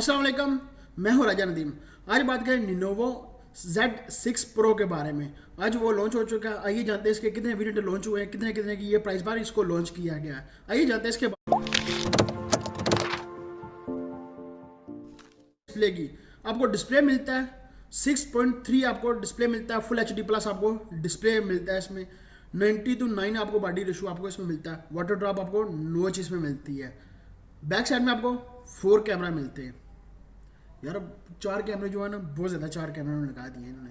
अस्सलाम वालेकुम, मैं हूं राजा नदीम। आज बात करें Lenovo Z6 Pro के बारे में। आज वो लॉन्च हो चुका है। आइए जानते हैं इसके कितने वेरिएंट लॉन्च हुए हैं, कितने कितने की ये प्राइस बार इसको लॉन्च किया गया है। आइए जानते हैं इसके डिस्प्ले की। आपको डिस्प्ले मिलता है 6.3, आपको डिस्प्ले मिलता है, फुल HD प्लस आपको डिस्प्ले मिलता है इसमें। 90:9 आपको बॉडी रेशो आपको इसमें मिलता है। वाटर ड्रॉप आपको नॉच इसमें मिलती है। बैक साइड में आपको 4 कैमरा मिलते हैं। यार 4 कैमरे जो है ना, बहुत ज़्यादा 4 कैमरे लगा दिए इन्होंने।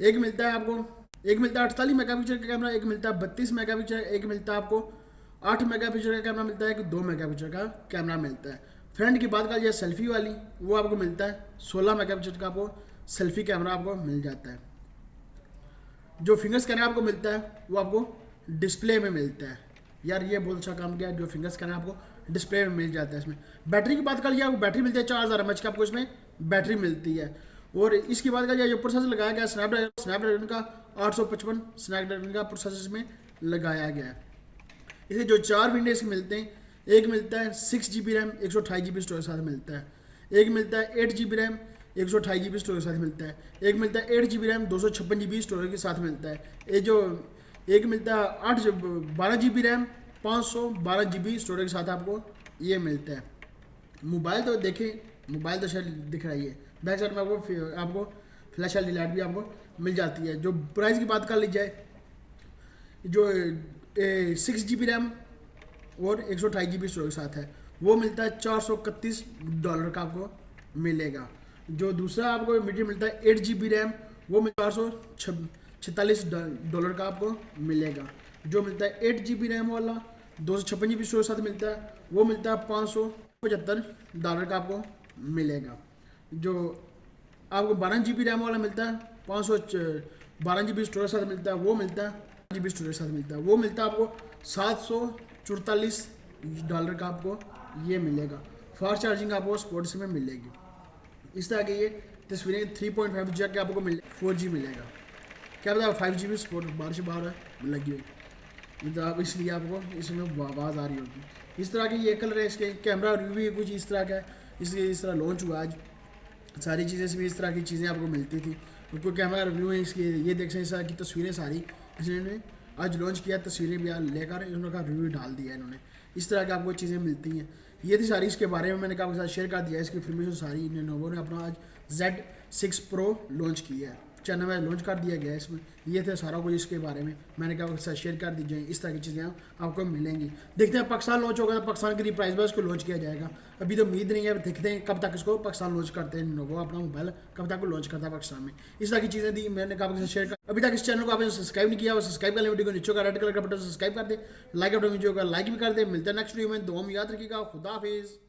एक मिलता है आपको, एक मिलता है 48 मेगापिक्सल का कैमरा, एक मिलता है 32 मेगापिक्सल, एक मिलता है आपको 8 मेगापिक्सल का कैमरा मिलता है, एक 2 मेगापिक्सल का कैमरा मिलता है। फ्रंट की बात कर लिया सेल्फी वाली, वो आपको मिलता है 16 मेगापिक्सल का आपको सेल्फी कैमरा आपको मिल जाता है। जो फिंगर स्कैनर आपको मिलता है वो आपको डिस्प्ले में मिलता है। यार ये बहुत अच्छा काम किया, जो फिंगर स्कैनर आपको डिस्प्ले में मिल जाता है। इसमें बैटरी की बात कर लिया, वो बैटरी मिलती है 4000 mAh की आपको इसमें बैटरी मिलती है। और इसकी बात कर लिया, जो प्रोसेसर लगाया गया स्नैपड्रैगन का 855 स्नैपड्रैगन का प्रोसेसर इसमें लगाया गया है। इसे जो 4 विंडोज मिलते हैं, एक मिलता है 6GB रैम 128 GB स्टोरेज के साथ मिलता है, एक मिलता है 8GB रैम 128 GB स्टोरेज के साथ मिलता है, एक मिलता है 8GB रैम 256 GB स्टोरेज के साथ मिलता है, ये जो एक मिलता है 12GB रैम 512 GB स्टोरेज के साथ आपको ये मिलता है। मोबाइल तो देखें, मोबाइल तो शायद दिख रही है। बैक साइड में आपको फ्लैश एलईडी लाइट भी आपको मिल जाती है। जो प्राइस की बात कर ली जाए, जो 6GB रैम और 128 GB स्टोरेज के साथ है, वो मिलता है $431 का आपको मिलेगा। जो दूसरा आपको मीडियम मिलता है 8GB रैम, वो $446 का आपको मिलेगा। जो मिलता है 8GB रैम वाला 256 GB स्टोरेज के साथ मिलता है, वो मिलता है $575 का आपको मिलेगा। जो आपको 12GB रैम वाला मिलता है 512 GB स्टोरेज के साथ मिलता है, वो मिलता है GB स्टोरेज के साथ मिलता है, वो मिलता है आपको $744 का आपको ये मिलेगा। फास्ट चार्जिंग आपको स्पोर्ट्स में मिलेगी। इस तरह की ये तस्वीरें 3.5 जैक के आपको 4G मिलेगा। क्या पता 5GB स्पोर्ट बाहर से बाहर लगी हुई, मतलब इसलिए आपको इसमें आवाज़ आ रही होगी। इस तरह के ये कलर है। इसके कैमरा रिव्यू भी कुछ इस तरह का है। इसलिए इस तरह लॉन्च हुआ आज। सारी चीज़ें इसमें इस तरह की चीज़ें आपको मिलती थी। तो कैमरा रिव्यू है इसके, ये देख सकते हैं इस तरह की तस्वीरें सारी इसलिए आज लॉन्च किया। तस्वीरें भी लेकर इन्होंने रिव्यू डाल दिया इन्होंने। इस तरह की आपको चीज़ें मिलती हैं। ये थी सारी इसके बारे में मैंने आपके साथ शेयर कर दिया। इसकी इन्फॉर्मेशन सारी Lenovo ने अपना आज Z6 Pro लॉन्च किया है, चैनल में लॉन्च कर दिया गया है। इसमें ये थे सारा कुछ इसके बारे में मैंने कहा आपके साथ शेयर कर दीजिए। इस तरह की चीज़ें आपको मिलेंगी। देखते हैं पाकिस्तान लॉन्च होगा तो पाकिस्तान की प्राइस बार इसको लॉन्च किया जाएगा। अभी तो उम्मीद नहीं है, देखते हैं कब तक इसको पाकिस्तान लॉन्च करते हैं। Lenovo अपना मोबाइल कब तक लॉन्च करता है पाकिस्तान में। इस तरह की चीज़ें थी मैंने कहा आपके साथ शेयर कर। अभी तक इस चैनल को आपने सब्सक्राइब नहीं किया, वो सब्सक्राइब कर ले, वीडियो को नीचे का रेड कलर का बटन सब्सक्राइब कर दे, लाइक बटन वीडियो का लाइक भी कर दे। मिलते हैं नेक्स्ट वीडियो में। दुआ में याद रखिएगा। खुदा हाफिज़।